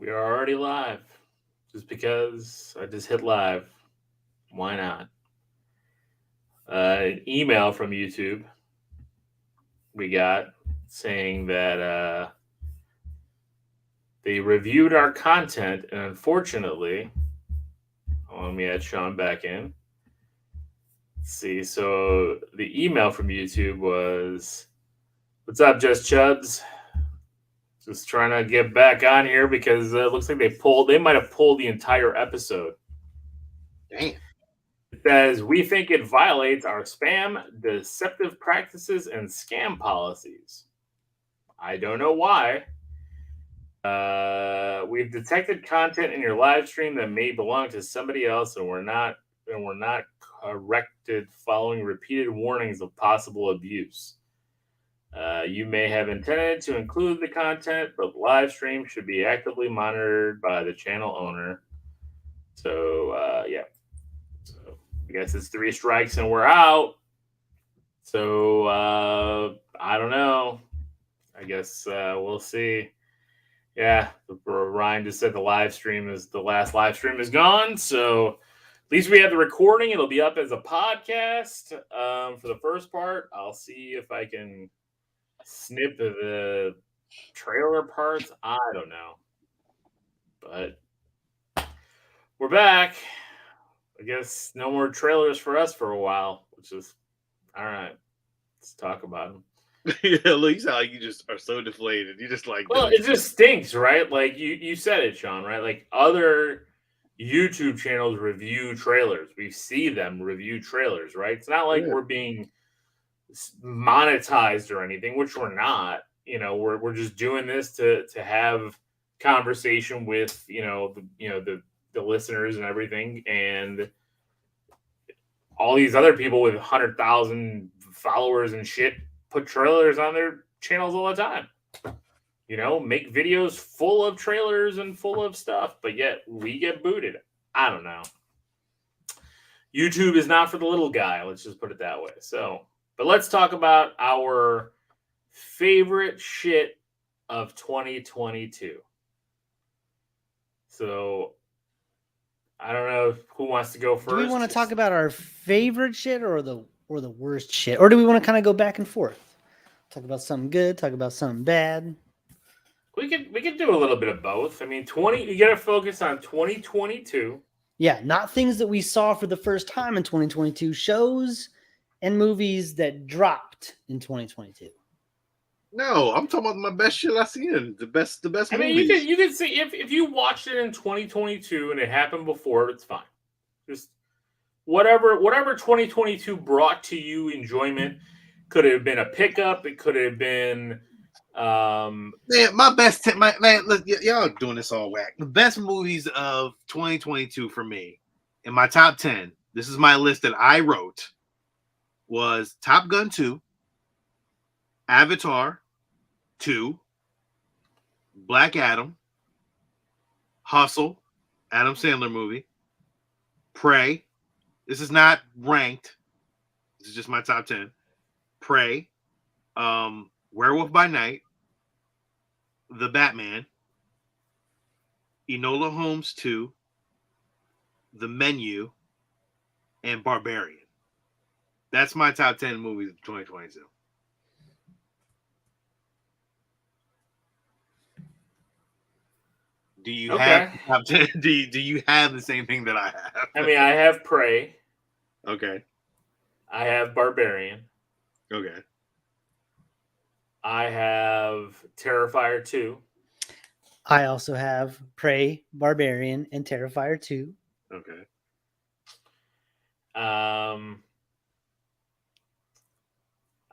We are already live. Just because I just hit live. Why not? An email from YouTube we got saying that they reviewed our content, and unfortunately, let me add Sean back in. Let's see, so the email from YouTube was, "What's up, Just Chubs? Just trying to get back on here because it looks like they might have pulled the entire episode. Damn. It says, we think it violates our spam, deceptive practices, and scam policies. I don't know why. We've detected content in your live stream that may belong to somebody else, and we're not corrected following repeated warnings of possible abuse. You may have intended to include the content, but the live stream should be actively monitored by the channel owner." So, yeah. So, I guess it's 3 strikes and we're out. So, I don't know. I guess we'll see. Yeah, Ryan just said the last live stream is gone. So, at least we have the recording. It'll be up as a podcast for the first part. I'll see if I can snip the trailer parts. I don't know. But we're back. I guess no more trailers for us for a while, which is all right. Let's talk about them. Yeah, look, you sound like you just are so deflated. You just like, Well, it just stinks, right? Like you said it, Sean, right? Like other YouTube channels review trailers. We see them review trailers, right? It's not like yeah. we're being monetized or anything, which we're not. We're just doing this to have conversation with the listeners and everything, and all these other people with 100,000 followers and shit put trailers on their channels all the time. Make videos full of trailers and full of stuff, but yet we get booted. I don't know. YouTube is not for the little guy. Let's just put it that way. So, but let's talk about our favorite shit of 2022. So, I don't know who wants to go first. Do we want to talk about our favorite shit or the worst shit, or do we want to kind of go back and forth? Talk about something good, talk about something bad. We could do a little bit of both. I mean, you got to focus on 2022. Yeah, not things that we saw for the first time in 2022. Shows and movies that dropped in 2022. No, I'm talking about my best shit I've seen. The best I mean, movies. you can see if you watched it in 2022 and it happened before, it's fine. Just whatever 2022 brought to you enjoyment. Could have been a pickup. It could have been. Man, my best look, y'all doing this all whack. The best movies of 2022 for me in my top 10. This is my list that I wrote. Was Top Gun 2, Avatar 2, Black Adam, Hustle, Adam Sandler movie, Prey. This is not ranked. This is just my top 10. Prey, Werewolf by Night, The Batman, Enola Holmes 2, The Menu, and Barbarian. That's my top 10 movies of 2022. Do you have top 10? Do you have the same thing that I have? I mean, I have Prey. Okay. I have Barbarian. Okay. I have Terrifier 2. I also have Prey, Barbarian, and Terrifier 2. Okay.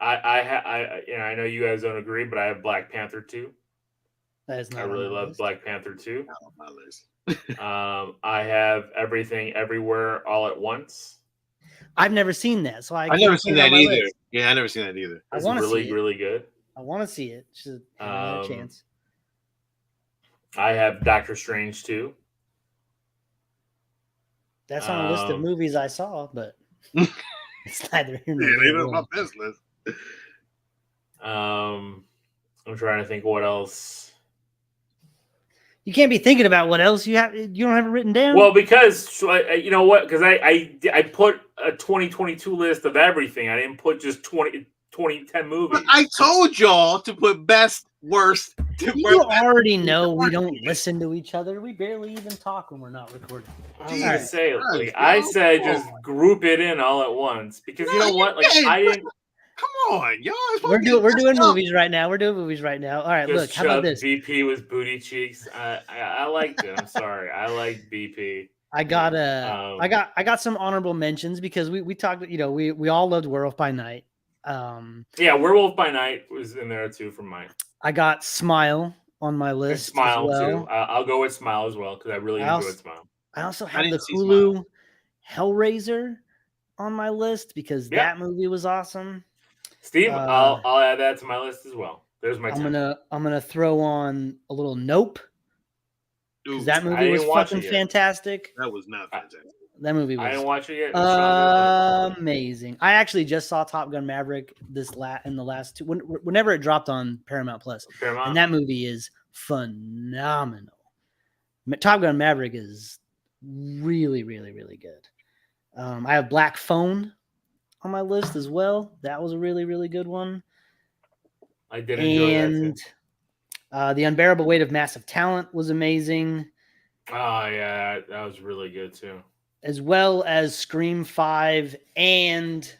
I know you guys don't agree, but I have Black Panther 2. That is not. I really love Black Panther 2. Not on my list. I have Everything Everywhere All at Once. I've never seen that, so I've never seen that either. List. Yeah, I never seen that either. It's really, really good. I want to see it. Should have a chance. I have Doctor Strange 2. That's on a list of movies I saw, but it's neither here nor there. Yeah, my best list. I'm trying to think what else. You can't be thinking about what else you have. You don't have it written down. Well, because you know what? Because I put a 2022 list of everything. I didn't put just 2010 movies. But I told y'all to put best, worst. You already know we don't listen to each other. We barely even talk when we're not recording. I was gonna say, like, I said, just group it in all at once because you know what? Like, I didn't. Come on, y'all. We're doing movies right now. We're doing movies right now. All right, look. How about this? BP was booty cheeks. I liked it. I'm sorry. I like BP. I got some honorable mentions because we talked. You know, we all loved Werewolf by Night. Yeah, Werewolf by Night was in there too from mine. I got Smile on my list. And Smile as well. too. I'll go with Smile as well because I really enjoyed Smile. I also have the Hulu Hellraiser on my list because that movie was awesome. Steve, I'll add that to my list as well. There's my. I'm gonna throw on a little Nope. Because that movie was fucking fantastic. That was not fantastic. That movie was. I didn't watch it yet. Amazing. I actually just saw Top Gun Maverick in the last two. Whenever it dropped on Paramount Plus, and that movie is phenomenal. Top Gun Maverick is really, really, really good. I have Black Phone on my list as well. That was a really, really good one. I did enjoy that too. The Unbearable Weight of Massive Talent was amazing. Oh yeah, that was really good too. As well as Scream 5 and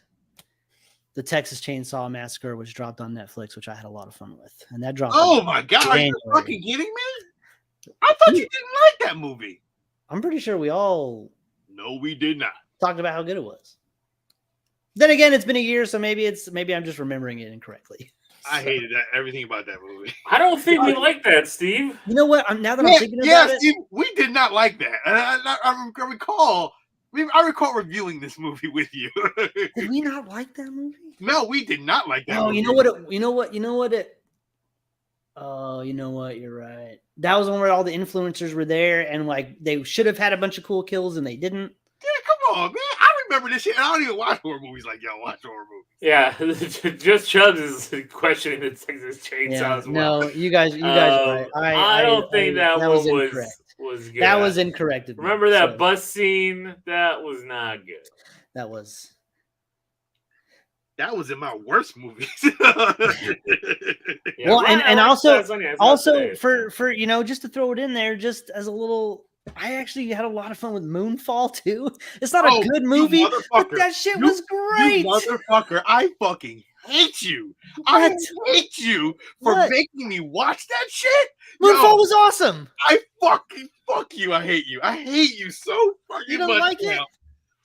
the Texas Chainsaw Massacre, which dropped on Netflix, which I had a lot of fun with. And that dropped. Oh my God, are you fucking kidding me? I thought you didn't like that movie. I'm pretty sure we all. No, we did not. Talked about how good it was. Then again, it's been a year, so maybe I'm just remembering it incorrectly. I hated everything about that movie. I don't think we like that, Steve. You know what? Now that I'm thinking about it, Steve, we did not like that. I recall reviewing this movie with you. Did we not like that movie? No, we did not like that. Oh, movie. You know what? Oh, you know what? You're right. That was one where all the influencers were there, and like they should have had a bunch of cool kills, and they didn't. Yeah, come on, man. I remember this shit. I don't even watch horror movies like y'all watch horror movies. Yeah, just Chubbs is questioning the Texas Chainsaw as well. No, you guys are right. I don't think that one was good. That was incorrect. Remember that bus scene? That was not good. That was in my worst movies. Yeah, well, and also today. for you know, just to throw it in there, just as a little. I actually had a lot of fun with Moonfall too. It's not a good movie, but that shit was great. You motherfucker, I fucking hate you. I hate you for making me watch that shit. Moonfall was awesome. I fucking fuck you. I hate you. I hate you so fucking much. You don't like it?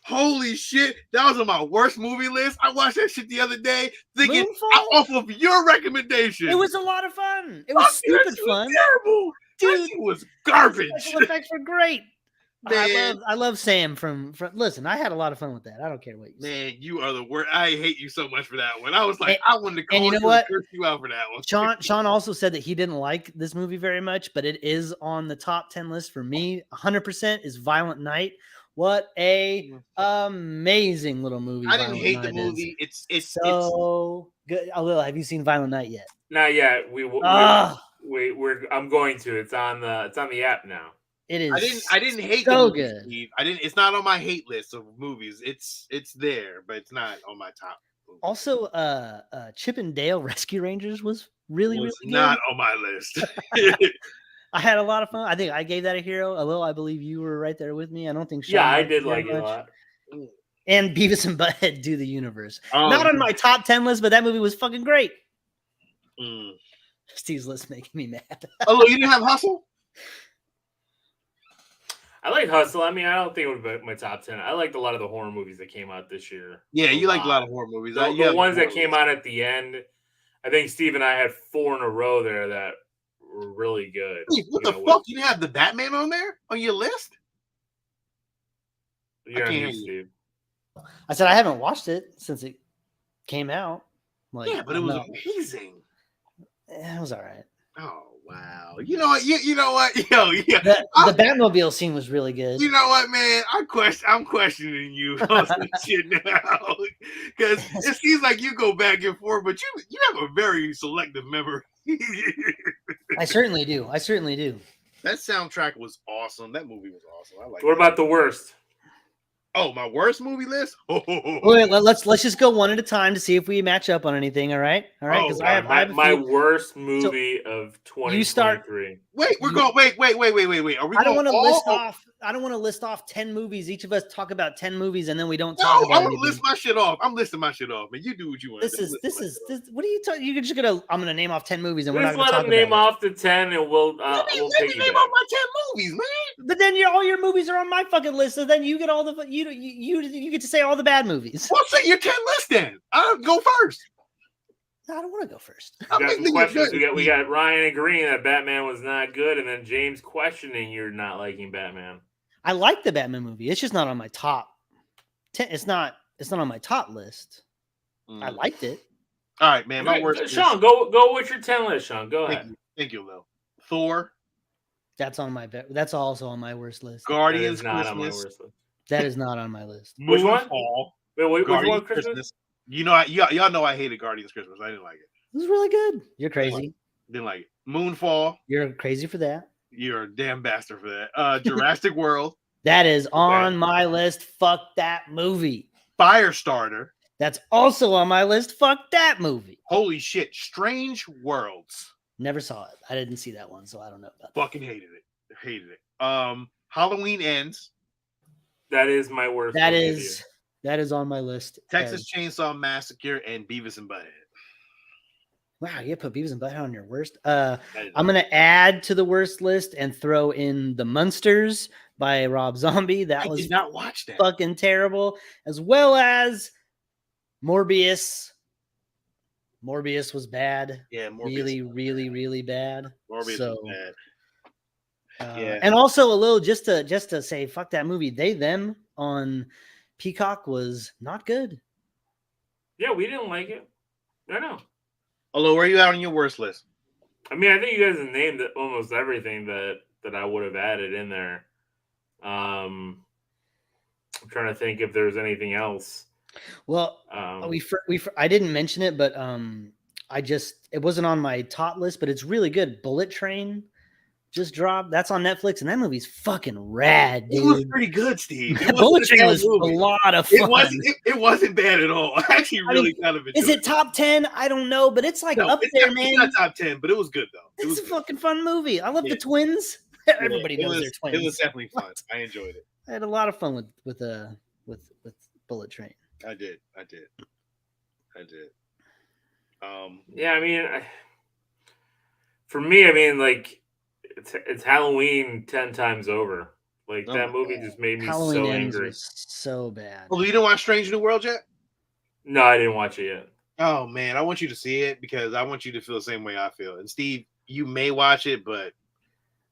Holy shit, that was on my worst movie list. I watched that shit the other day, thinking off of your recommendation. It was a lot of fun. It was stupid fun. Terrible. Dude, it was garbage. Special effects were great. I love Sam from. Listen, I had a lot of fun with that. I don't care what you say. Man, you are the worst. I hate you so much for that one. I was like, I wanted to call you know what? Curse you out for that one. Sean also said that he didn't like this movie very much, but it is on the top 10 list for me. 100% is Violent Night. What a amazing little movie! I didn't hate the movie. It's so good. Have you seen Violent Night yet? Not yet. I'm going to. It's on the app now. It is. I didn't hate so the movie, good. Steve. It's not on my hate list of movies. It's there, but it's not on my top. Movies. Also, Chip and Dale Rescue Rangers was really good. Not on my list. I had a lot of fun. I think I gave that a hero. Although I believe you were right there with me. I don't think. Sean I did like it a lot. And Beavis and Butthead Do the Universe. Not on my top 10 list, but that movie was fucking great. Steve's list making me mad. Oh, you didn't have Hustle? I like Hustle. I mean, I don't think it would be my top 10. I liked a lot of the horror movies that came out this year. Yeah, you liked a lot of horror movies. The ones that came out at the end, I think Steve and I had 4 in a row there that were really good. Hey, what the fuck? You didn't have the Batman on there on your list? You're on you, Steve. I said I haven't watched it since it came out. Yeah, but it was amazing. It was all right. Oh wow! You know what? You know what? Yo, yeah. The Batmobile scene was really good. You know what, man? I'm questioning you on some shit now because it seems like you go back and forth, but you have a very selective memory. I certainly do. That soundtrack was awesome. That movie was awesome. I like. What about the worst? Oh, my worst movie list. Wait, let's just go one at a time to see if we match up on anything. All right, because I have my worst movie of 2023. You start. Wait, we're going. Wait. Are we? I don't want to list off. I don't want to list off 10 movies. Each of us talk about 10 movies, and then we don't talk about. I'm gonna list my shit off. I'm listing my shit off, man. You do what you want. This is. What are you talking? You're just gonna. I'm gonna name off 10 movies, and we're not Just gonna let talk them name about off the 10, and we'll let me take name off my 10 movies, man. But then all your movies are on my fucking list, so then you get all the you get to say all the bad movies. Well, say your 10 list then. I'll go first. No, I don't want to go first. We got some questions. We got Ryan agreeing that Batman was not good, and then James questioning you're not liking Batman. I like the Batman movie. It's just not on my top 10. It's not on my top list. I liked it. All right, man. My worst. Sean, go with your 10 list, Sean. Go ahead. Thank you, Lil. Thor. That's also on my worst list. Guardians not Christmas. on my worst list. That is not on my list. Which one? Wait, which one? Christmas? You know, y'all know I hated Guardians Christmas. I didn't like it. It was really good. You're crazy. Didn't like it. Moonfall. You're crazy for that. You're a damn bastard for that. Jurassic World. That is on my list. Fuck that movie. Firestarter. That's also on my list. Fuck that movie. Holy shit. Strange Worlds. Never saw it. I didn't see that one, so I don't know about that. Fucking hated it. Halloween Ends. That is my worst. That is on my list. Texas Chainsaw Massacre and Beavis and Butthead. Wow, you put Beavis and Butthead on your worst. I'm gonna add to the worst list and throw in The Munsters by Rob Zombie. I did not watch that. Fucking terrible, as well as Morbius. Morbius was bad. Yeah, Morbius really bad. Morbius was bad. Yeah, and also a little just to say fuck that movie. They Them on Peacock was not good. Yeah, we didn't like it. No. Although, where are you at on your worst list? I mean, I think you guys have named almost everything that I would have added in there. I'm trying to think if there's anything else. Well, I didn't mention it, but it wasn't on my top list, but it's really good. Bullet Train just dropped. That's on Netflix, and that movie's fucking rad, dude. It was pretty good, Steve. Bullet Train was a lot of fun. It wasn't bad at all. I actually really kind of enjoyed it. Is it top 10? I don't know, but it's like up there, man. It's not top 10, but it was good though. It's a fucking fun movie. I love the twins. Everybody knows they're twins. It was definitely fun. I enjoyed it. I had a lot of fun with Bullet Train. I did. Yeah, I mean, for me, I mean, like it's Halloween 10 times over. Like that movie just made me Halloween so angry. Was so bad. Well, you didn't watch Strange New World yet? No, I didn't watch it yet. Oh man, I want you to see it because I want you to feel the same way I feel. And Steve, you may watch it, but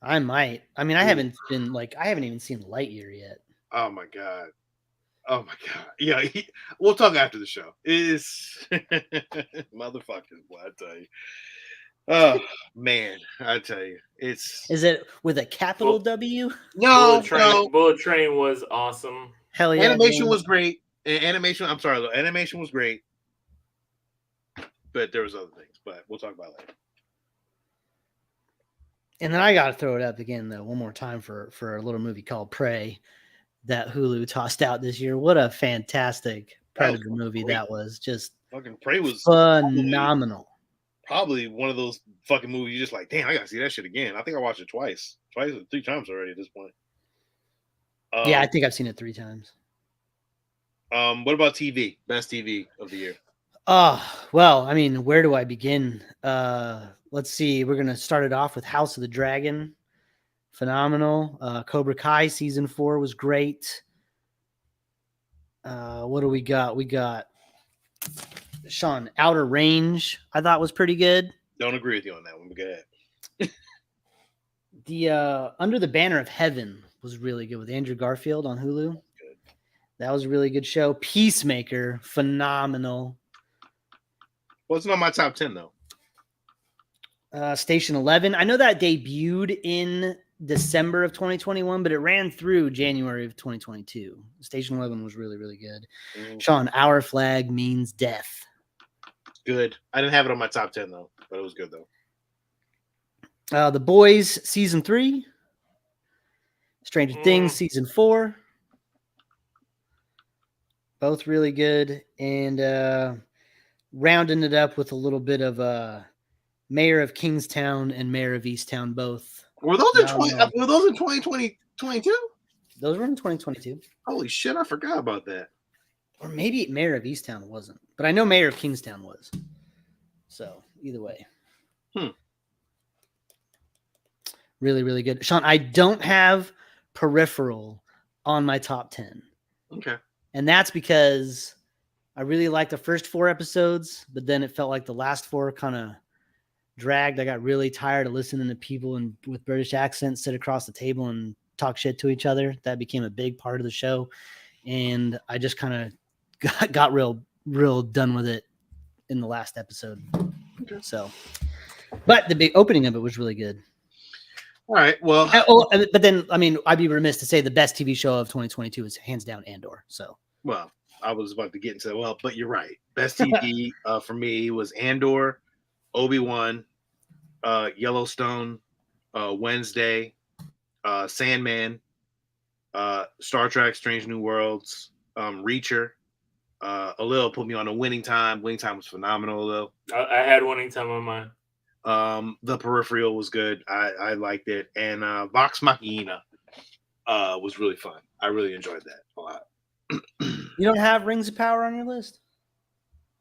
I might. I mean, I haven't even seen Lightyear yet. Oh my god. Yeah, we'll talk after the show. Is motherfuckers, boy, I tell you. Oh man, I tell you, Is it with a capital W? No, Bullet Train was awesome. Hell yeah! Animation was great. I'm sorry, the animation was great, but there was other things. But we'll talk about it later. And then I got to throw it up again though, one more time for a little movie called Prey that Hulu tossed out this year. What a fantastic Predator movie that was! Just fucking Prey was phenomenal. Probably one of those fucking movies you just like, damn, I gotta see that shit again. I think I watched it twice or 3 times already at this point. Yeah, I think I've seen it 3 times. What about TV? Best TV of the year? Well, I mean, where do I begin? Let's see. We're gonna start it off with House of the Dragon. Phenomenal. Cobra Kai season 4 was great. What do we got? We got Sean, Outer Range, I thought was pretty good. Don't agree with you on that one, but go ahead. The Under the Banner of Heaven was really good with Andrew Garfield on Hulu. Good. That was a really good show. Peacemaker, phenomenal. Wasn't on my top 10 though. Station 11. I know that debuted in December of 2021, but it ran through January of 2022. Station 11 was really, really good. Sean, Our Flag Means Death. Good. I didn't have it on my top 10 though, but it was good though. The Boys season 3 Stranger Things season 4. Both really good. And rounding it up with a little bit of Mayor of Kingstown and Mayor of Easttown, both. Were those in 2020, 2022? Those were in 2022. Holy shit, I forgot about that. Or maybe Mayor of Easttown wasn't. But I know Mayor of Kingstown was. So, either way. Really, really good. Sean, I don't have Peripheral on my top 10. Okay. And that's because I really liked the first 4 episodes, but then it felt like the last 4 kind of dragged. I got really tired of listening to people with British accents sit across the table and talk shit to each other. That became a big part of the show. And I just kind of got real done with it in the last episode. Okay. So, but the big opening of it was really good. All right. Well, but then, I mean, I'd be remiss to say the best TV show of 2022 is hands down Andor. So, well, I was about to get into that. But you're right. Best TV for me was Andor, Obi-Wan, Yellowstone, Wednesday, Sandman, Star Trek: Strange New Worlds, Reacher. Alil put me on a Winning Time. Winning Time was phenomenal, though. I had Winning Time on mine. The Peripheral was good. I liked it. And Vox Machina was really fun. I really enjoyed that a lot. You don't have Rings of Power on your list?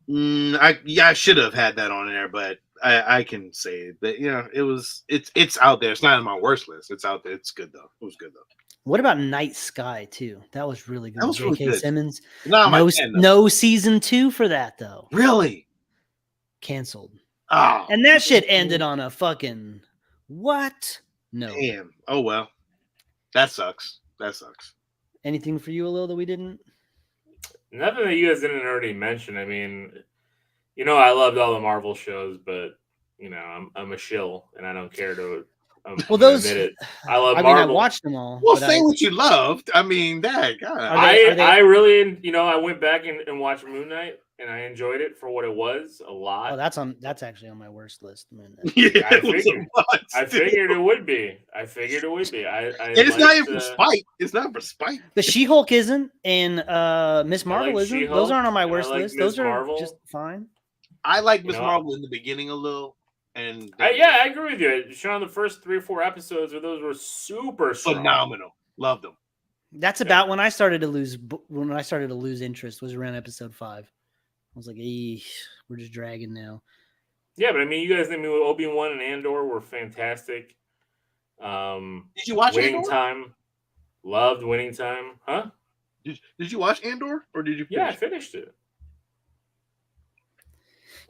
I should have had that on there, but I can say that it's out there. It's not on my worst list. It's out there. It's good though. It was good though. What about Night Sky too? That was really good. That was really good. Simmons. No season 2 for that though. Really? Canceled. Oh, and that shit ended on a fucking what? No. Damn. Oh well. That sucks. Anything for you, Alil, that we didn't? Nothing that you guys didn't already mention. I mean, I loved all the Marvel shows, but I'm a shill, and I don't care to. Admit it. I love Marvel. I watched them all. Well, say what you loved. I mean, that. I really, I went back and watched Moon Knight, and I enjoyed it for what it was a lot. Oh, that's actually on my worst list. Yeah, I figured it would be. And it's not even for spite. It's not for spite. The She-Hulk isn't, and Miss Marvel isn't. She-Hulk, those aren't on my worst list. Those are Marvel. just fine. I like Miss Marvel in the beginning a little. And I agree with you. Sean, the first 3 or 4 episodes of those were super strong. Phenomenal. Loved them. That's about when I started to lose interest. Was around episode 5. I was like, we're just dragging now. Yeah, but I mean, you guys named me Obi-Wan and Andor were fantastic. Did you watch Winning Andor? Time? Loved Winning Time. Huh? Did you watch Andor or did you? Yeah, I finished it.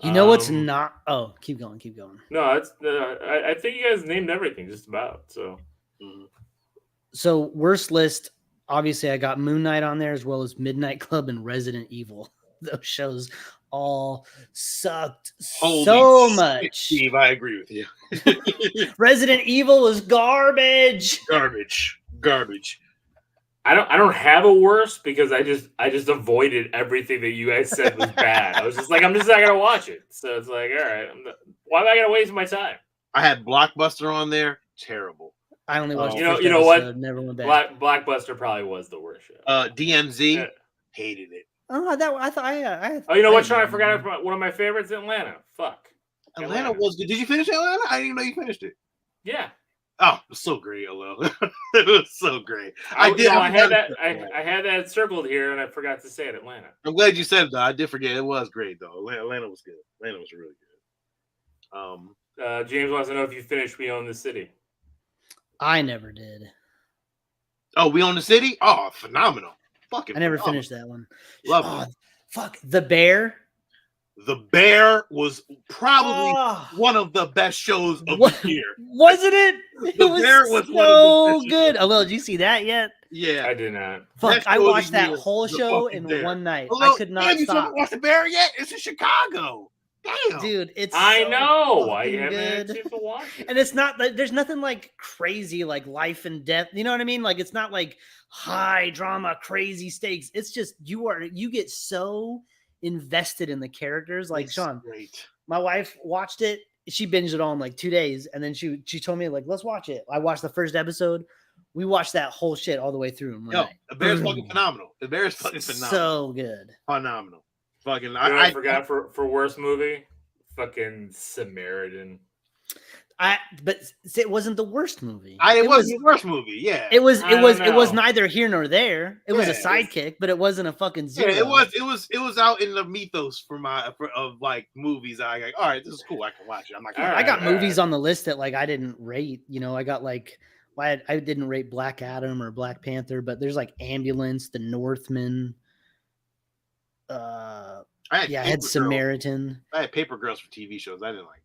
You know what's not? Oh, keep going. No, it's. I think you guys named everything just about. So, So worst list. Obviously, I got Moon Knight on there as well as Midnight Club and Resident Evil. Those shows all sucked so much. Steve, I agree with you. Resident Evil was garbage. Garbage. I don't have a worst because I just avoided everything that you guys said was bad. I was just like, I'm just not gonna watch it. So it's like, all right, why am I gonna waste my time? I had Blockbuster on there. Terrible. I only watched. You know what? Never went back. Blockbuster probably was the worst show. DMZ hated it. Oh, I thought I had. Oh, you know what, Sean? I forgot one of my favorites, Atlanta. Fuck. Atlanta was good. Did you finish Atlanta? I didn't even know you finished it. Yeah. Oh, it was so great, Alil. It was so great. I had that circled here, and I forgot to say it. Atlanta. I'm glad you said it, though. I did forget. It was great, though. Atlanta was good. Atlanta was really good. James wants to know if you finished We Own the City. I never did. Oh, We Own the City? Oh, phenomenal. Fucking I never finished that one. Love it. Fuck. The Bear. The Bear was probably one of the best shows of the year. Wasn't it? The Bear was so good. Oh, well, did you see that yet? Yeah. I did not. Fuck, I watched that whole show in one night. I could not stop. You haven't watched The Bear yet? It's in Chicago. Damn. Dude, it's I know. I haven't had a chance to watch it. And it's not like there's nothing like crazy like life and death. You know what I mean? Like it's not like high drama, crazy stakes. It's just you get so invested in the characters. Like Sean, great. My wife watched it. She binged it all in like 2 days, and then she told me like, let's watch it. I watched the first episode. We watched that whole shit all the way through. Yo, The Bear's fucking phenomenal. The Bear's fucking phenomenal. So good. Phenomenal. Fucking. You know I forgot for worst movie. Fucking Samaritan. But it wasn't the worst movie. It wasn't the worst movie. Yeah, it was neither here nor there. It was a sidekick, but it wasn't a fucking zero. Yeah, it was out in the mythos of like movies. I like, all right, this is cool. I can watch it. I'm like, I got movies on the list that like I didn't rate. You know, I got like I didn't rate Black Adam or Black Panther, but there's like Ambulance, The Northman. I had Samaritan. I had Paper Girls for TV shows. I didn't like that.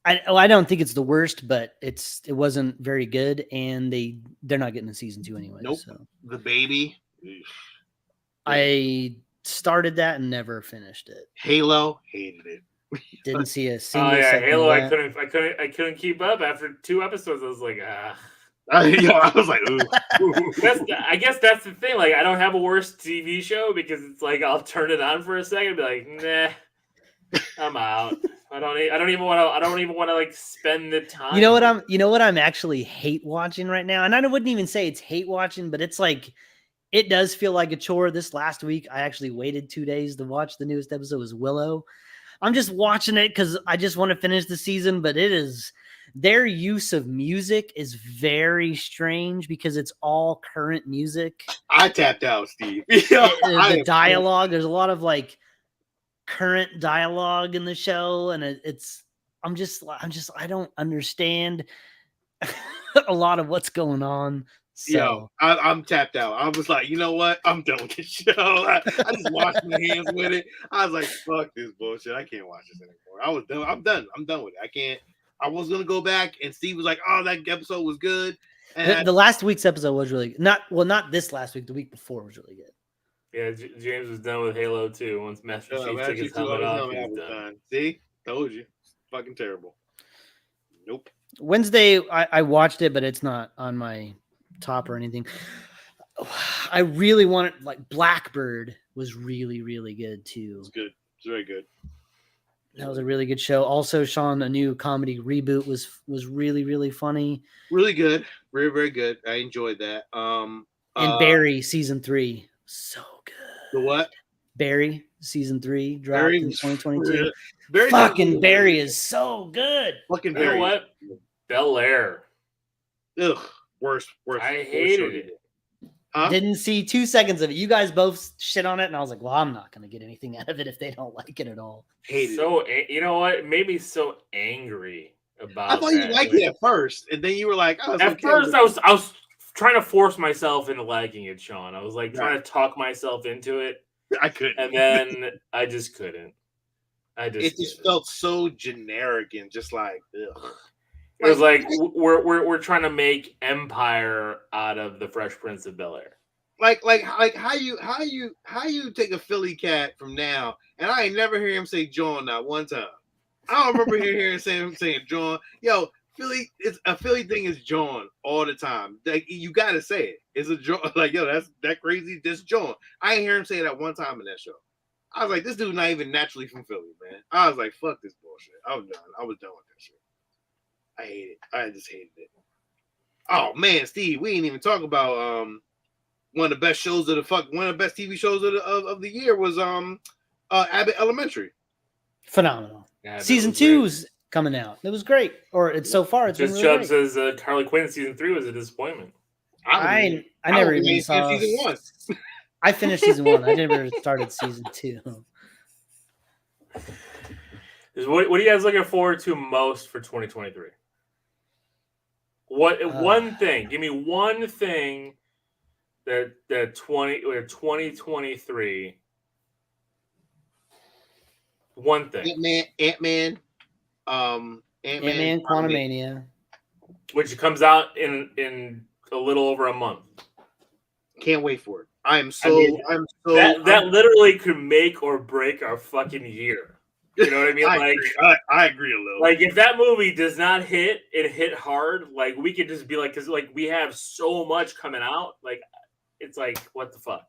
I don't think it's the worst, but it wasn't very good, and they're not getting a season 2 anyway. Nope. So. The Baby. I started that and never finished it. Halo, hated it. Didn't see a single. Oh yeah, Halo. I couldn't keep up after 2 episodes. I was like, I was like, ooh. I guess that's the thing. Like, I don't have a worse TV show because it's like I'll turn it on for a second and be like, nah, I'm out. I don't even want to like spend the time. You know what I'm actually hate watching right now, and I wouldn't even say it's hate watching, but it's like it does feel like a chore. This last week, I actually waited 2 days to watch the newest episode. Was Willow. I'm just watching it because I just want to finish the season, but their use of music is very strange because it's all current music. I tapped out, Steve. The dialogue, there's a lot of like current dialogue in the show, and I don't understand a lot of what's going on. So I'm tapped out. I was like, you know what? I'm done with this show. I just washed my hands with it. I was like, fuck this bullshit. I can't watch this anymore. I was done. I'm done. I'm done with it. I can't. I was gonna go back, and Steve was like, "Oh, that episode was good." And the last week's episode was really not this last week. The week before was really good. Yeah, James was done with Halo too. Once Master Chief took his helmet off, he was done. See, told you, fucking terrible. Nope. Wednesday, I watched it, but it's not on my top or anything. I really wanted like Blackbird was really, really good too. It's good. It's very good. That was a really good show. Also, Sean, a new comedy Reboot was really, really funny. Really good. Very, very good. I enjoyed that. And Barry season 3, so good. The what? Barry season 3 dropped in 2022. Barry is so good. Fucking Barry. You know what? Bel Air. Ugh. Worst. I hated it. Huh? Didn't see 2 seconds of it. You guys both shit on it, and I was like, well, I'm not going to get anything out of it if they don't like it at all. Hated it. You know what? It made me so angry about I thought you liked it at first, and then you were like, oh, at first, I was trying to force myself into liking it, Sean. I was like trying to talk myself into it. I couldn't. And then I just couldn't. It just felt so generic and just like, ugh. It was like we're trying to make Empire out of the Fresh Prince of Bel Air. Like how you take a Philly cat from now, and I ain't never hear him say John not one time. I don't remember hearing him saying John. Yo, Philly, it's a Philly thing is John all the time. Like you gotta say it. It's a John. Like yo, that's that crazy. This John. I ain't hear him say that one time in that show. I was like, this dude not even naturally from Philly, man. I was like, fuck this bullshit. I was done. I was done with that shit. I hate it. I just hated it. Oh man, Steve, we ain't even talk about one of the best shows of one of the best TV shows of the year was Abbott Elementary. Phenomenal. Yeah, season 2's coming out. It was great. Or it's so far. It's just been really Chubb says Harley Quinn season 3 was a disappointment. I never even saw season 1. I finished season 1. I never started season 2. What are you guys looking forward to most for 2023? One thing? Give me one thing that 2023. One thing. Ant-Man, Quantumania, which comes out in a little over a month. Can't wait for it. That literally could make or break our fucking year. You know what I mean? I agree a little. Like if that movie does not hit, it hit hard. Like we could just be like, because like we have so much coming out. Like it's like what the fuck.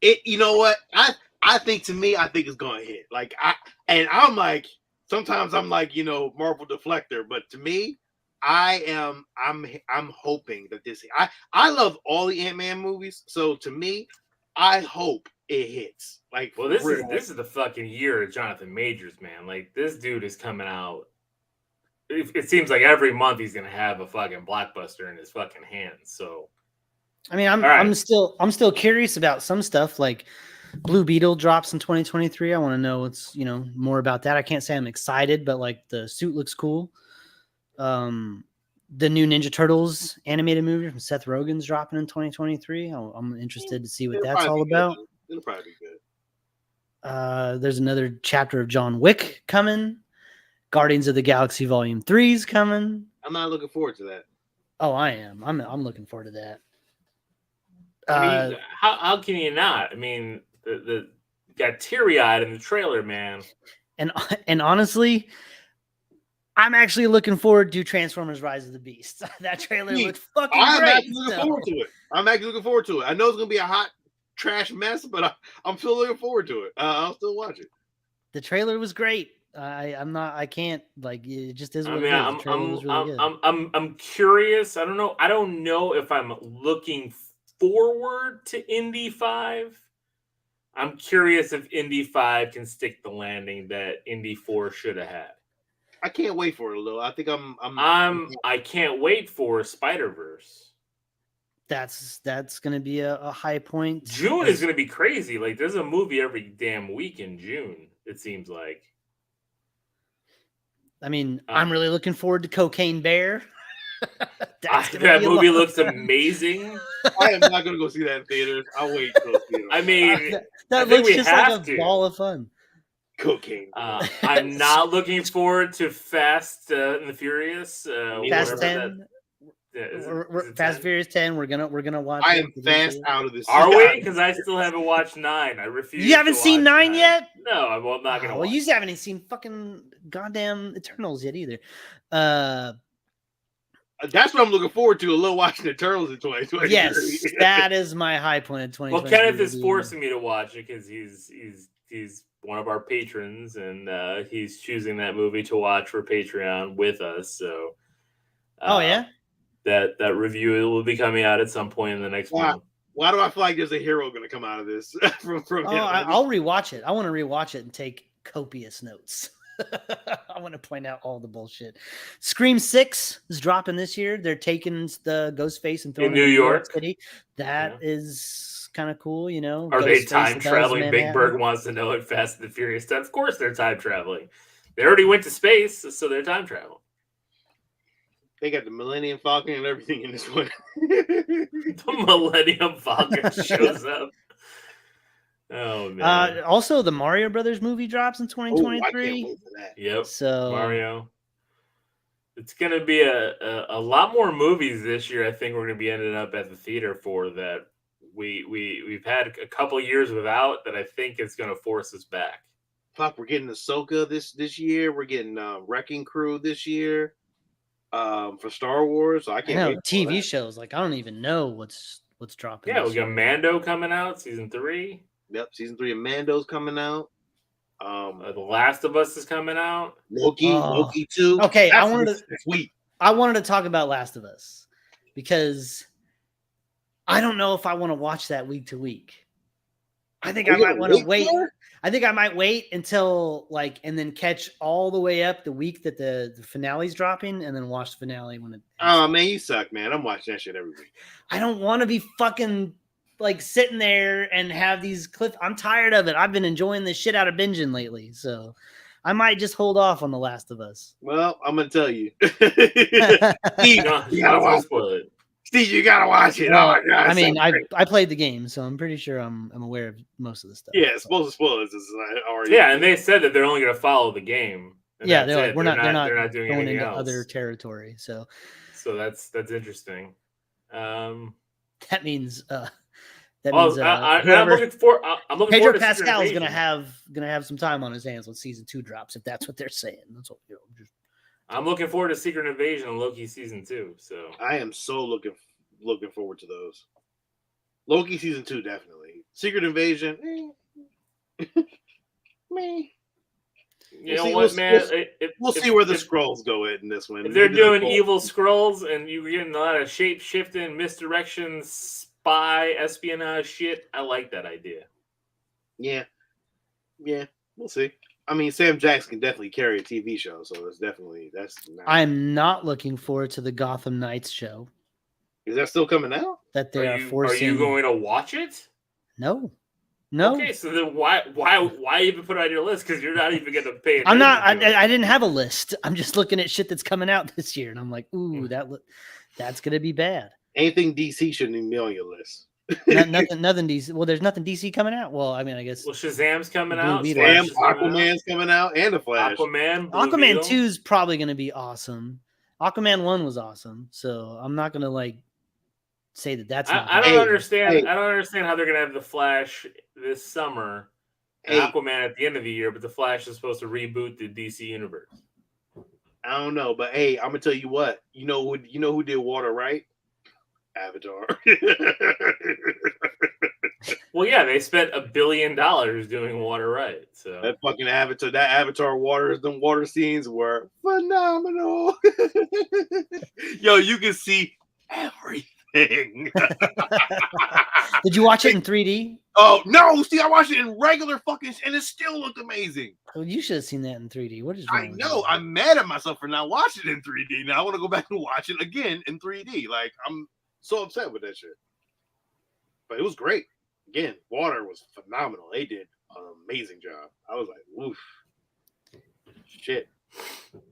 You know what? I think it's gonna hit. Like I'm like sometimes I'm like Marvel deflector, but to me, I'm hoping that this. I love all the Ant-Man movies, so to me, I hope it hits. Like, well, this is the fucking year of Jonathan Majors, man. Like, this dude is coming out. It seems like every month he's gonna have a fucking blockbuster in his fucking hands. So, I mean, I'm still curious about some stuff. Like Blue Beetle drops in 2023. I want to know what's more about that. I can't say I'm excited, but like the suit looks cool. The new Ninja Turtles animated movie from Seth Rogen's dropping in 2023. I'm interested to see what that's all about. It'll probably be good. There's another chapter of John Wick coming. Guardians of the Galaxy Volume 3 is coming. I'm not looking forward to that. Oh, I am. I'm looking forward to that. I mean, how can you not? I mean, the got teary-eyed in the trailer, man. And honestly, I'm actually looking forward to Transformers: Rise of the Beast. That trailer looks fucking great. Actually looking forward to it. I'm actually looking forward to it. I know it's gonna be a hot trash mess, but I'm still looking forward to it. I'll still watch it. The trailer was great. I can't it just is what it is. The trailer was really good. I'm curious. I don't know if I'm looking forward to Indy 5. I'm curious if Indy 5 can stick the landing that Indy 4 should have had. I can't wait for it, Lil. I think I can't wait for Spider-Verse. That's gonna be a high point. June is gonna be crazy. Like, there's a movie every damn week in June, it seems like. I mean, I'm really looking forward to Cocaine Bear. That movie looks amazing. I am not going to go see that in theaters. I'll wait till theaters. I mean, that looks just like a ball of fun. Cocaine. I'm not looking forward to Fast and the Furious. Fast 10. Fast Furious 10. We're gonna watch. I am fast out of this. Are we? Because I still haven't watched 9. I refuse. You haven't seen 9 yet? No, I'm not gonna. Well, you haven't even seen fucking goddamn Eternals yet either. That's what I'm looking forward to. A little watching Eternals in 2020. Yes, that is my high point in 2020. Well, Kenneth is forcing me to watch it because he's one of our patrons, and he's choosing that movie to watch for Patreon with us. So, oh yeah. That review will be coming out at some point in the next month. Why do I feel like there's a hero going to come out of this? from I'll rewatch it. I want to rewatch it and take copious notes. I want to point out all the bullshit. Scream 6 is dropping this year. They're taking the Ghostface and throwing it in New York City. That is kind of cool, Are they time traveling? Big Bird wants to know it. Fast and the Furious. Of course, they're time traveling. They already went to space, so they're time traveling. They got the Millennium Falcon and everything in this one. The Millennium Falcon shows up. Oh man! Also, the Mario Brothers movie drops in 2023. I can't wait for that. Yep. So Mario. It's gonna be a lot more movies this year. I think we're gonna be ending up at the theater for that. We've had a couple years without that. I think it's gonna force us back. Fuck, we're getting Ahsoka this year. We're getting Wrecking Crew this year. For Star Wars, so I can't wait. TV shows, like I don't even know what's dropping. Yeah, we got Mando coming out, season 3. Yep, season 3 of Mando's coming out. The Last of Us is coming out. Loki 2. Okay, I wanted to talk about Last of Us because I don't know if I want to watch that week to week. I think I might want to wait. I think I might wait until and then catch all the way up the week that the finale's dropping and then watch the finale when it. Oh man, you suck, man. I'm watching that shit every week. I don't want to be fucking sitting there and have these clips. I'm tired of it. I've been enjoying the shit out of binging lately. So I might just hold off on The Last of Us. Well, I'm going to tell you. You gotta spoil it. Steve, you gotta watch it. Oh my god! I mean, I played the game, so I'm pretty sure I'm aware of most of the stuff. Yeah, supposed to spoil it. Already. Yeah, and they said that they're only going to follow the game. Yeah, they're like, they're not doing going into else. other territory. So that's interesting. That means I'm looking forward. Pedro Pascal is gonna have some time on his hands when season 2 drops, if that's what they're saying. That's what I'm looking forward to Secret Invasion and Loki season 2. So I am so looking forward to those. Loki season 2 definitely. Secret Invasion, me. Yeah, You know what, man? We'll see where the scrolls go in this one. If they're doing evil scrolls and you're getting a lot of shape shifting, misdirection, spy, espionage shit, I like that idea. Yeah, we'll see. I mean, Sam Jackson can definitely carry a TV show, so that's nice. I'm not looking forward to the Gotham Knights show. Is that still coming out? That they are forcing. Are you going to watch it? No. Okay, so then why even put it on your list? Because you're not even going to pay attention. I'm not. I didn't have a list. I'm just looking at shit that's coming out this year, and I'm like, ooh, that's going to be bad. Anything DC shouldn't even be on your list. Nothing DC. Well, there's nothing DC coming out. Well, I mean, I guess. Well, Shazam's coming out. Aquaman's coming out, and the Flash. Aquaman 2 is probably going to be awesome. Aquaman 1 was awesome, so I'm not going to say that that's not. I don't understand. I don't understand how they're going to have the Flash this summer and Aquaman at the end of the year, but the Flash is supposed to reboot the DC universe. I don't know, but hey, I'm gonna tell you what. You know who did water right? Avatar. Well, yeah, they spent $1 billion doing water right. So that fucking Avatar water scenes were phenomenal. Yo, you can see everything. Did you watch it in 3D? Oh no! See, I watched it in regular and it still looked amazing. Oh, you should have seen that in 3D. What is I wrong? know. I'm mad at myself for not watching it in 3D. Now I want to go back and watch it again in 3D. Like, I'm so upset with that shit. But it was great. Again, water was phenomenal. They did an amazing job. I was like, woof. Shit.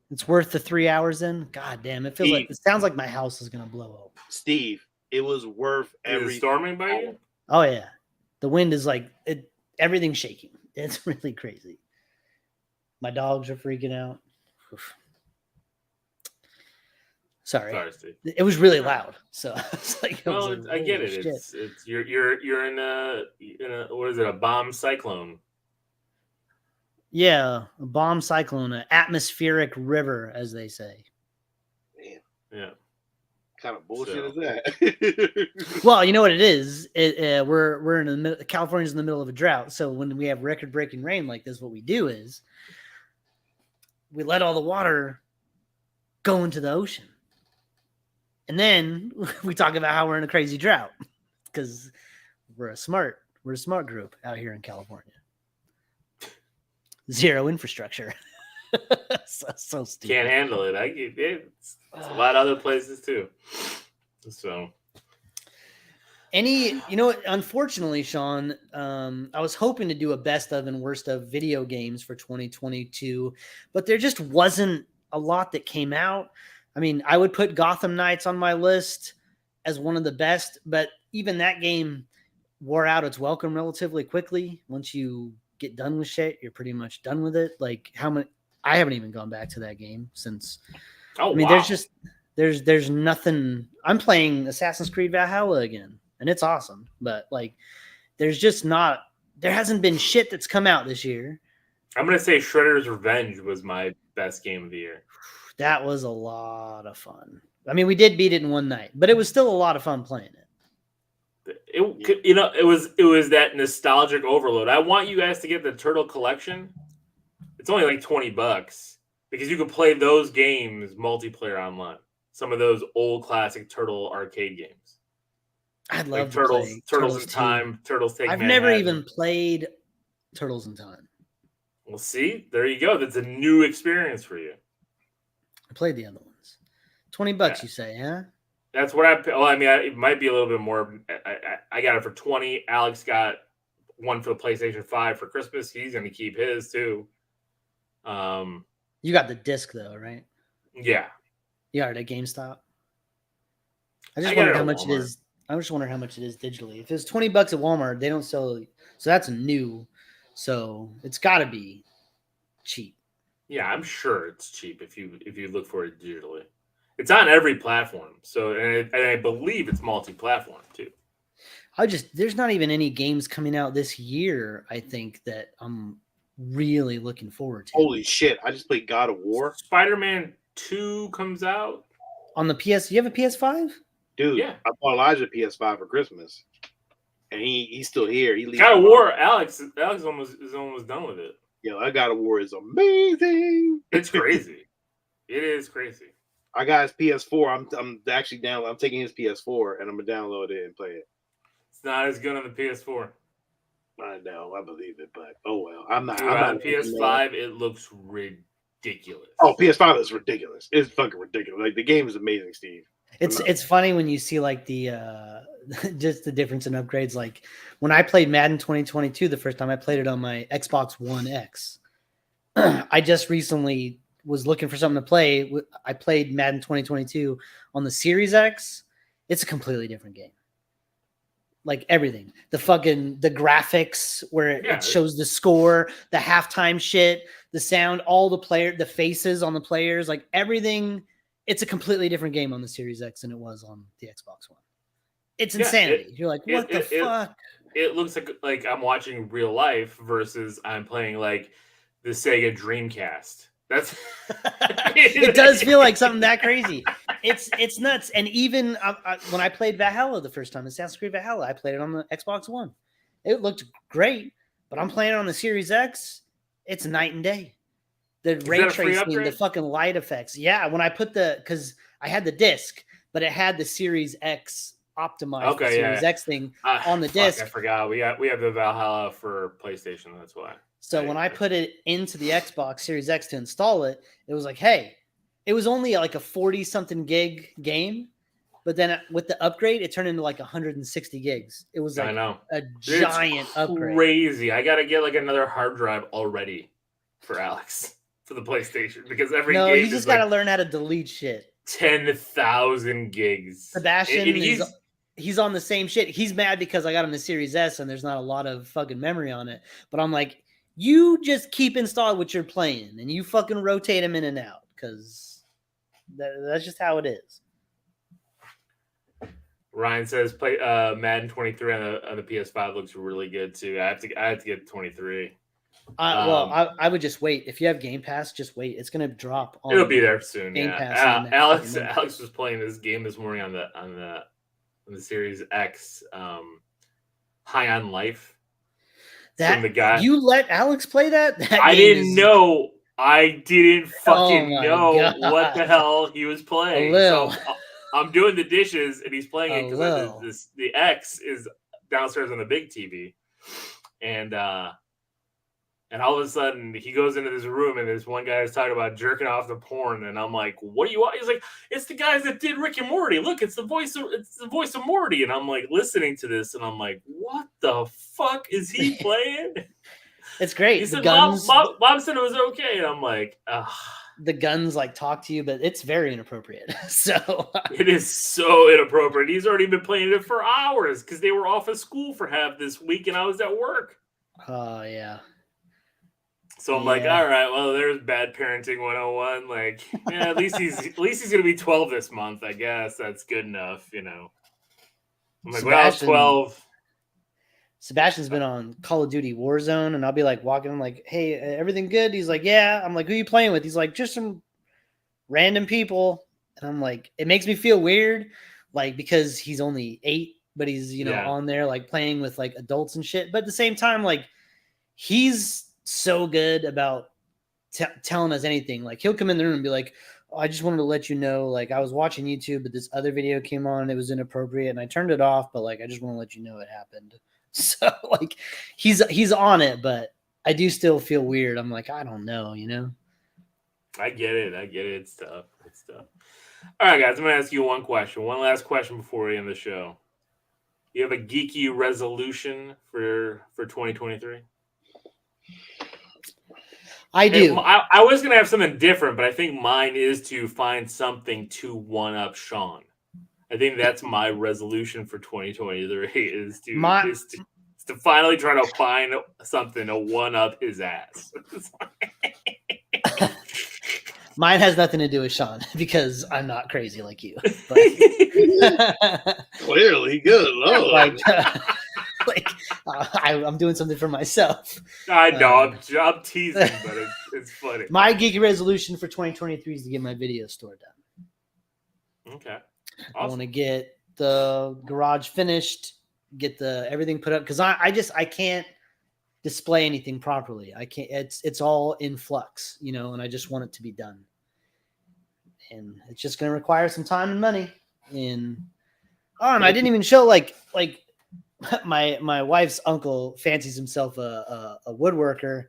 It's worth the 3 hours in? God damn, it sounds like my house is gonna blow up. Steve, it was worth every storming by you? Oh yeah. The wind is everything's shaking. It's really crazy. My dogs are freaking out. Oof. Sorry, Steve. It was really loud. So it's like, I get it. Shit. It's you're in a what is it? A bomb cyclone. Yeah, a bomb cyclone, an atmospheric river, as they say. Man. Yeah. What kind of bullshit is that? Well, you know what it is. We're in the middle. California's in the middle of a drought. So when we have record-breaking rain like this, what we do is we let all the water go into the ocean. And then we talk about how we're in a crazy drought because we're a smart group out here in California. Zero infrastructure. so stupid. Can't handle it. It's a lot of other places too. So unfortunately, Sean, I was hoping to do a best of and worst of video games for 2022, but there just wasn't a lot that came out. I mean, I would put Gotham Knights on my list as one of the best, but even that game wore out its welcome relatively quickly. Once you get done with shit, you're pretty much done with it. Like I haven't even gone back to that game since. There's nothing. I'm playing Assassin's Creed Valhalla again, and it's awesome. But there hasn't been shit that's come out this year. I'm gonna say Shredder's Revenge was my best game of the year. That was a lot of fun. I mean, we did beat it in one night, but it was still a lot of fun playing it. It was that nostalgic overload. I want you guys to get the Turtle Collection. It's only like $20 because you can play those games multiplayer online. Some of those old classic Turtle arcade games. I'd love to play Turtles in 2. Time, Turtles Take I've Manhattan. never even played Turtles in Time. Well, see, there you go. That's a new experience for you. I played the other ones. $20, you say, huh? That's what it might be a little bit more. I got it for $20. Alex got one for the PlayStation 5 for Christmas. He's going to keep his too. You got the disc though, right? Yeah. You got it at GameStop. I just wonder how much it is. I just wonder how much it is digitally. If it's $20 at Walmart, they don't sell. So that's new. So it's got to be cheap. Yeah, I'm sure it's cheap if you look for it digitally. It's on every platform. So and I believe it's multi-platform too. There's not even any games coming out this year, I think, that I'm really looking forward to. Holy shit. I just played God of War. Spider-Man 2 comes out. On the PS, you have a PS5? Dude, yeah. I bought Elijah a PS5 for Christmas. And he's still here. God of War, Alex is almost done with it. Yo, that God of War is amazing. It's crazy. It is crazy. I got his PS4. I'm actually down. I'm taking his PS4 and I'm gonna download it and play it. It's not as good on the PS4. I know, I believe it, but oh well. I'm not. Dude, I'm on not PS5, it looks ridiculous. Oh, PS5 is ridiculous. It's fucking ridiculous. Like the game is amazing, Steve. It's funny when you see like the just the difference in upgrades. Like when I played Madden 2022 the first time, I played it on my Xbox One X. I just recently was looking for something to play. I played Madden 2022 on the Series X. It's a completely different game. Like everything, the graphics where it shows the score, the halftime shit, the sound, all the faces on the players, like everything. It's a completely different game on the Series X than it was on the Xbox One. It's insanity. You're like, what the fuck? It looks like I'm watching real life versus I'm playing like the Sega Dreamcast. That's it does feel like something that crazy. It's nuts. And even when I played Valhalla the first time, Assassin's Creed Valhalla, I played it on the Xbox One. It looked great, but I'm playing it on the Series X. It's night and day. The ray tracing, the fucking light effects. Yeah, when I put because I had the disc, but it had the Series X optimized Series X thing on the disc. I forgot. We have the Valhalla for PlayStation. That's why. So when I put it into the Xbox Series X to install it, it was like, hey, it was only like a 40-something gig game. But then with the upgrade, it turned into like 160 gigs. It was like a giant upgrade. Crazy. I got to get like another hard drive already for Alex for the PlayStation because every game you just got to learn how to delete shit. 10,000 gigs. Sebastian he's on the same shit. He's mad because I got him the Series S and there's not a lot of fucking memory on it. But I'm like, you just keep installing what you're playing and you fucking rotate them in and out because that's just how it is. Ryan says play Madden 23 on the PS5 looks really good too. I have to get 23. I would just wait. If you have Game Pass, just wait. It's gonna drop. It'll be there soon. Game Pass Alex was playing this game this morning on the Series X. High on Life. That the guy you let Alex play that? I didn't know. I didn't fucking know what the hell he was playing. So I'm doing the dishes and he's playing it because the X is downstairs on the big TV, and all of a sudden he goes into this room and this one guy is talking about jerking off the porn, and I'm like, "What do you want?" He's like, "It's the guys that did Rick and Morty. Look, it's the voice of Morty." And I'm like listening to this, and I'm like, "What the fuck is he playing?" It's great. He said, Mom said it was okay, and I'm like, ugh. The guns like talk to you, but it's very inappropriate. So it is so inappropriate. He's already been playing it for hours because they were off of school for half this week, and I was at work. Oh yeah. So I'm like, all right, well, there's bad parenting 101. Like, yeah, at least he's gonna be 12 this month. I guess that's good enough, you know. I'm like, well, 12. Sebastian's been on Call of Duty Warzone, and I'll be like walking, I'm like, hey, everything good? He's like, yeah. I'm like, who are you playing with? He's like, just some random people. And I'm like, it makes me feel weird, like because he's only 8, but he's on there like playing with like adults and shit. But at the same time, like he's so good about telling us anything. Like he'll come in the room and be like, oh, I just wanted to let you know, like I was watching YouTube, but this other video came on and it was inappropriate and I turned it off, but like I just want to let you know it happened. So like he's on it, but I do still feel weird. I'm like, I don't know, I get it. It's tough. All right, guys, I'm gonna ask you one last question before we end the show. You have a geeky resolution for 2023? I do. I was gonna have something different, but I think mine is to find something to one up Sean. I think that's my resolution for 2023 is to finally try to find something to one up his ass. Mine has nothing to do with Sean because I'm not crazy like you. Clearly, good Lord. I'm doing something for myself. I know. I'm teasing, but it's funny. My geeky resolution for 2023 is to get my video store done. Okay. Awesome. I want to get the garage finished, get everything put up because I can't display anything properly. I can't. It's all in flux, you know, and I just want it to be done. And it's just going to require some time and money. And I didn't even show like my wife's uncle fancies himself a woodworker,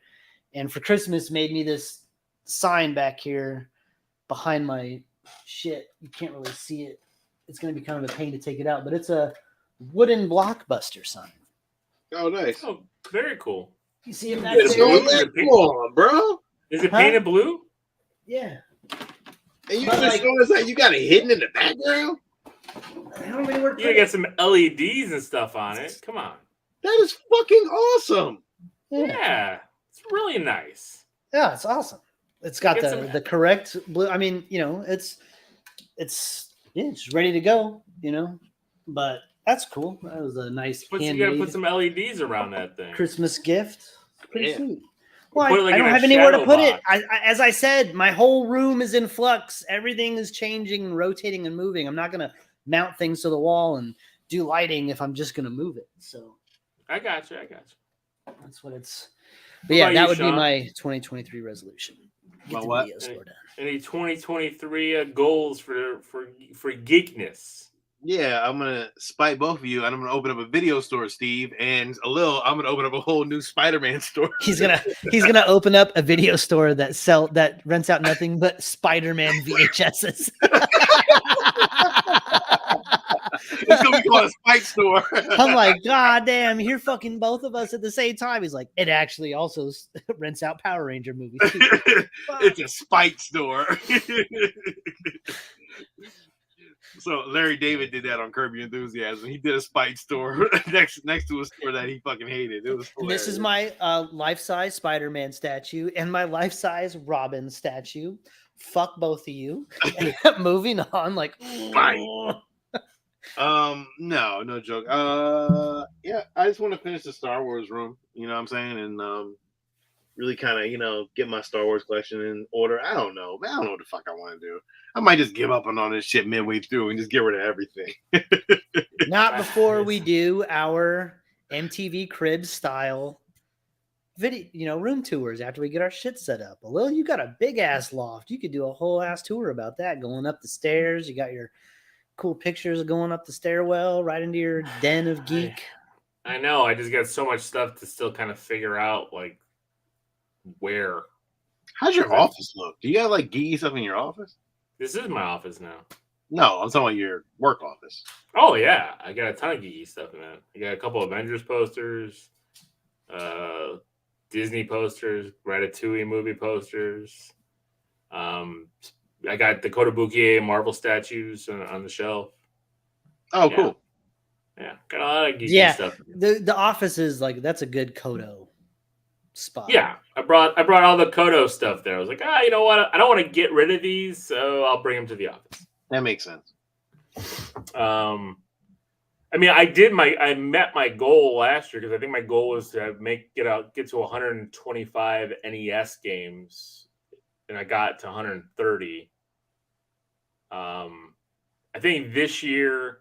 and for Christmas made me this sign back here behind my shit. You can't really see it. It's going to be kind of a pain to take it out, but it's a wooden Blockbuster sign. Oh, nice. Oh, very cool. You see it? Come on, bro. Is it painted blue? Yeah. And you just showing us that you got it hidden in the background? I don't know where to You got some LEDs and stuff on it. Come on. That is fucking awesome. Yeah. It's really nice. Yeah, it's awesome. It's got the correct blue. I mean, you know, it's ready to go, you know. But that's cool. That was a nice you gotta put some LEDs around that thing. Christmas gift. Pretty sweet. Well, I don't have anywhere to put it. As I said, my whole room is in flux. Everything is changing and rotating and moving. I'm not going to mount things to the wall and do lighting if I'm just going to move it. So I got you. That's what it's. But yeah, that would be my 2023 resolution. Well, what? Any 2023 goals for geekness? Yeah, I'm gonna spite both of you, and I'm gonna open up a video store, Steve, and I'm gonna open up a whole new Spider-Man store. He's gonna open up a video store that rents out nothing but Spider-Man VHSs. It's gonna be called a Spite store. I'm like, God damn, you're fucking both of us at the same time. He's like, it actually also rents out Power Ranger movies too. It's a Spite store. So Larry David did that on Curb Your Enthusiasm. He did a Spite store next to a store that he fucking hated. It was hilarious. This is my life-size Spider-Man statue and my life-size Robin statue. Fuck both of you. Moving on, like Spite. No joke. Yeah, I just want to finish the Star Wars room. You know what I'm saying? And really kind of, you know, get my Star Wars collection in order. I don't know, man. I don't know what the fuck I want to do. I might just give up on all this shit midway through and just get rid of everything. Not before we do our MTV Cribs style video, you know, room tours after we get our shit set up. Well, you got a big ass loft. You could do a whole ass tour about that. Going up the stairs, you got your cool pictures of going up the stairwell right into your den of geek. I know. I just got so much stuff to still kind of figure out, like where. How's your office look? Do you have like geeky stuff in your office? This is my office now. No, I'm talking about your work office. Oh yeah, I got a ton of geeky stuff in it. I got a couple Avengers posters, Disney posters, Ratatouille movie posters. I got Dakota Bouquier Marvel statues on the shelf. Oh, yeah. Cool. Yeah, got a lot of geeky stuff. The office is like, that's a good Kodo spot. Yeah, I brought all the Kodo stuff there. I was like, you know what? I don't want to get rid of these, so I'll bring them to the office. That makes sense. I mean, I met my goal last year because I think my goal was to get to 125 NES games, and I got to 130. I think this year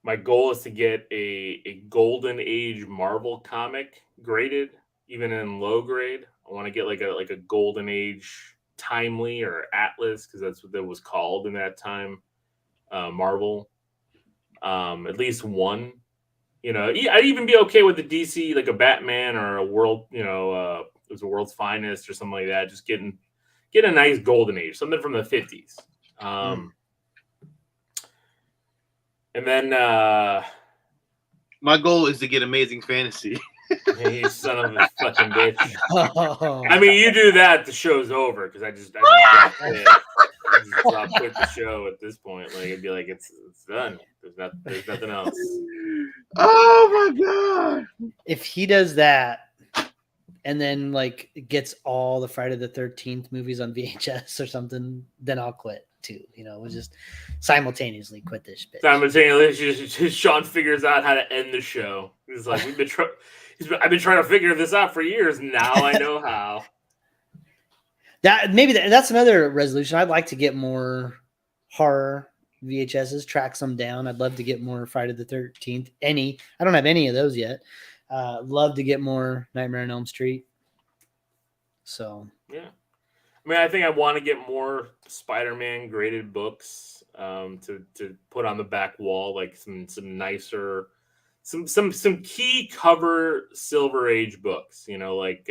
my goal is to get a Golden Age Marvel comic graded, even in low grade. I want to get like a Golden Age Timely or Atlas, because that's what it was called in that time. Marvel, at least one. You know, I'd even be okay with the DC, like a Batman or a World, you know, it was a World's Finest or something like that. Just get a nice Golden Age, something from the 50s. And then my goal is to get Amazing Fantasy. Hey, son of a fucking bitch. I mean, you do that, the show's over, because I just quit the show at this point. Like, it'd be like, it's done. There's nothing else. Oh my god! If he does that, and then like gets all the Friday the 13th movies on VHS or something, then I'll quit too. You know, we'll just simultaneously quit this bitch. Simultaneously, Sean figures out how to end the show. He's like, I've been trying to figure this out for years. Now I know how. That's another resolution. I'd like to get more horror VHSs, track some down. I'd love to get more Friday the 13th. I don't have any of those yet. Love to get more Nightmare on Elm Street. So yeah, I mean, I think I want to get more Spider-Man graded books to put on the back wall, like some nicer, some key cover Silver Age books. You know, like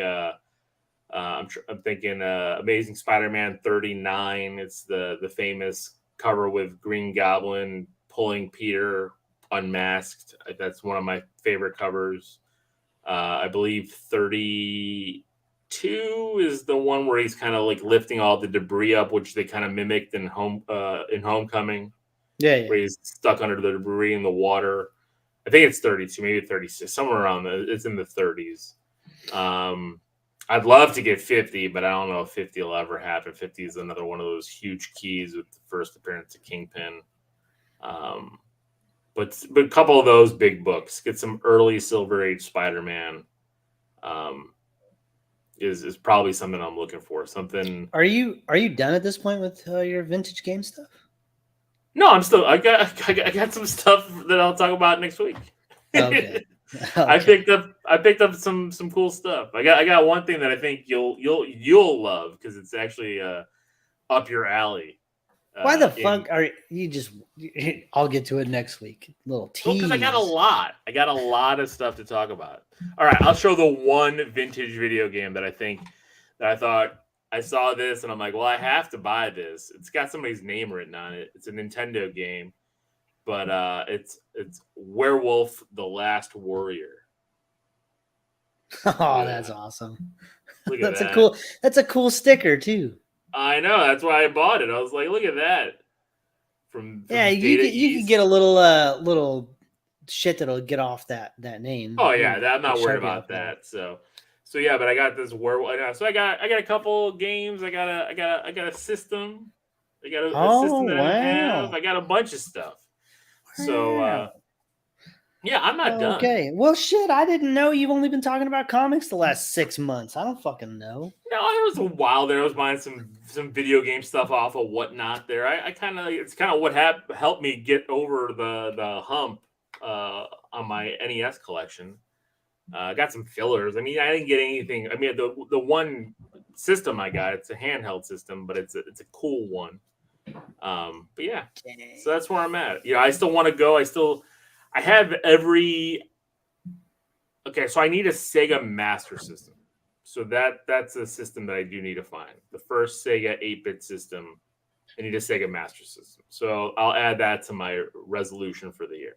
I'm thinking Amazing Spider-Man 39. It's the famous cover with Green Goblin pulling Peter unmasked. That's one of my favorite covers. I believe 32 is the one where he's kind of like lifting all the debris up, which they kind of mimicked in Homecoming. Yeah. Where he's stuck under the debris in the water. I think it's 32, maybe 36, somewhere around there. It's in the 30s. I'd love to get 50, but I don't know if 50 will ever happen. 50 is another one of those huge keys with the first appearance of Kingpin. But a couple of those big books, get some early Silver Age Spider-Man, is probably something I'm looking for. Something. Are you done at this point with your vintage game stuff? No, I'm still. I got some stuff that I'll talk about next week. Okay. I picked up some cool stuff. I got one thing that I think you'll love because it's actually up your alley. Why the fuck are you just? I'll get to it next week. Little tease. Because I got a lot. I got a lot of stuff to talk about. All right, I'll show the one vintage video game that I think that I thought I saw this and I'm like, well, I have to buy this. It's got somebody's name written on it. It's a Nintendo game, but it's Werewolf: The Last Warrior. Oh, Yeah. That's awesome. Look at That's a cool sticker too. I know. That's why I bought it. I was like, look at that. From Yeah, you Data can East. get a little shit that'll get off that name. Oh yeah, I'm not worried Sharpie about off there. that. So yeah, but I got this werewolf. So I got a couple games. I got a system. I got a system that I have. I got a bunch of stuff. So Wow. yeah, I'm not done. Okay. Well, shit, I didn't know you've only been talking about comics the last 6 months. I don't fucking know. No, there was a while there. I was buying some video game stuff off of Whatnot there. I kind of it's kind of what helped me get over the hump on my NES collection. I got some fillers. I mean, I didn't get anything. I mean, the one system I got, it's a handheld system, but it's a cool one. But yeah, so that's where I'm at. You know, I still want to go. I have every. Okay, so I need a Sega Master System. So that's a system that I do need to find. The first Sega 8-bit system. I need a Sega Master System. So I'll add that to my resolution for the year.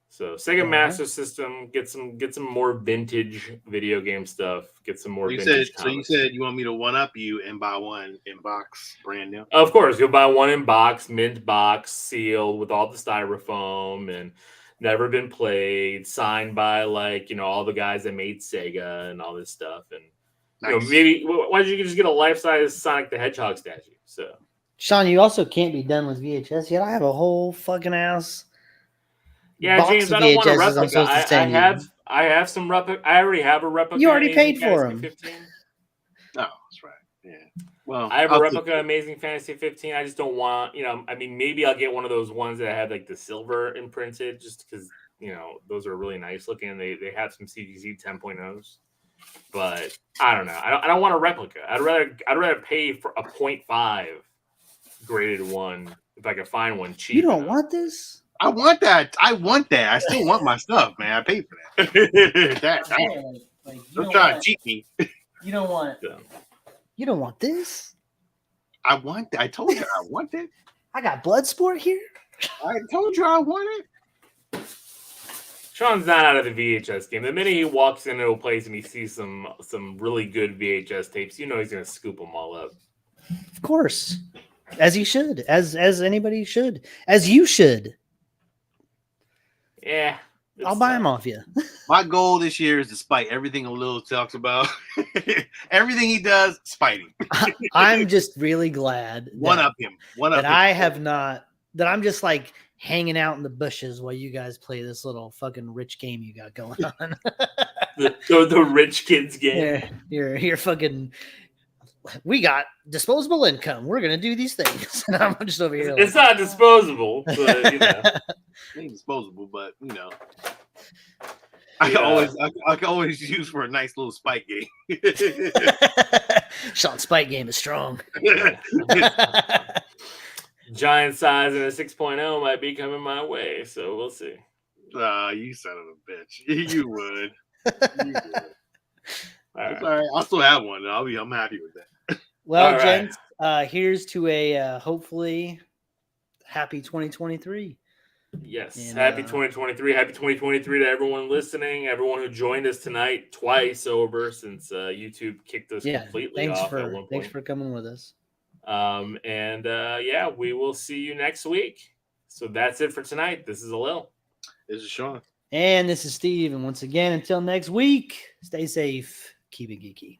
So Sega Master System, get some more vintage video game stuff. Get some more vintage comics. You said you want me to one up you and buy one in box brand new? Of course, you'll buy one in box, mint box, sealed with all the styrofoam and never been played, signed by all the guys that made Sega and all this stuff. And Nice. maybe why don't you just get a life-size Sonic the Hedgehog statue? So Sean, you also can't be done with VHS yet. I have a whole fucking ass. yeah, box James, of I don't want a VHSs I'm replica. supposed to send you. I have some replica. I already have a replica. You already Amazing paid for Fantasy 'em. 15. Oh, that's right. Yeah. Well, I have a I'll replica Amazing Fantasy 15. I just don't want, I mean, maybe I'll get one of those ones that have like the silver imprinted just because, those are really nice looking. They have some CGC 10.0s, but I don't know. I don't want a replica. I'd rather pay for a 0.5 graded one if I could find one cheap. You don't want this? I want that. I still want my stuff, man. I paid for that. Don't try to cheat me. You don't want it. You don't want this? I want that. I told you I want it. I got Bloodsport here. I told you I want it. Sean's not out of the VHS game. The minute he walks into a place and he sees some really good VHS tapes, he's going to scoop them all up. Of course. As he should. As anybody should. As you should. Yeah. I'll buy them off you. My goal this year is to spite everything Lil talks about. Everything he does, spite him. I'm just really glad One up him. That I'm just like hanging out in the bushes while you guys play this little fucking rich game you got going on. the rich kids game. You're fucking. We got disposable income. We're gonna do these things, and I'm just over here. It's not disposable, but It ain't disposable, but I can always use for a nice little spike game. Sean's spike game is strong. Giant size and a 6.0 might be coming my way, so we'll see. You son of a bitch. You would. All right. All right. I'll still have one. I'm happy with that. Well, gents, here's to a hopefully happy 2023. Yes, and, happy 2023. Happy 2023 to everyone listening, everyone who joined us tonight twice over since YouTube kicked us completely off at one point. Thanks for coming with us. We will see you next week. So that's it for tonight. This is Alil. This is Sean. And this is Steve. And once again, until next week, stay safe. Keep it geeky.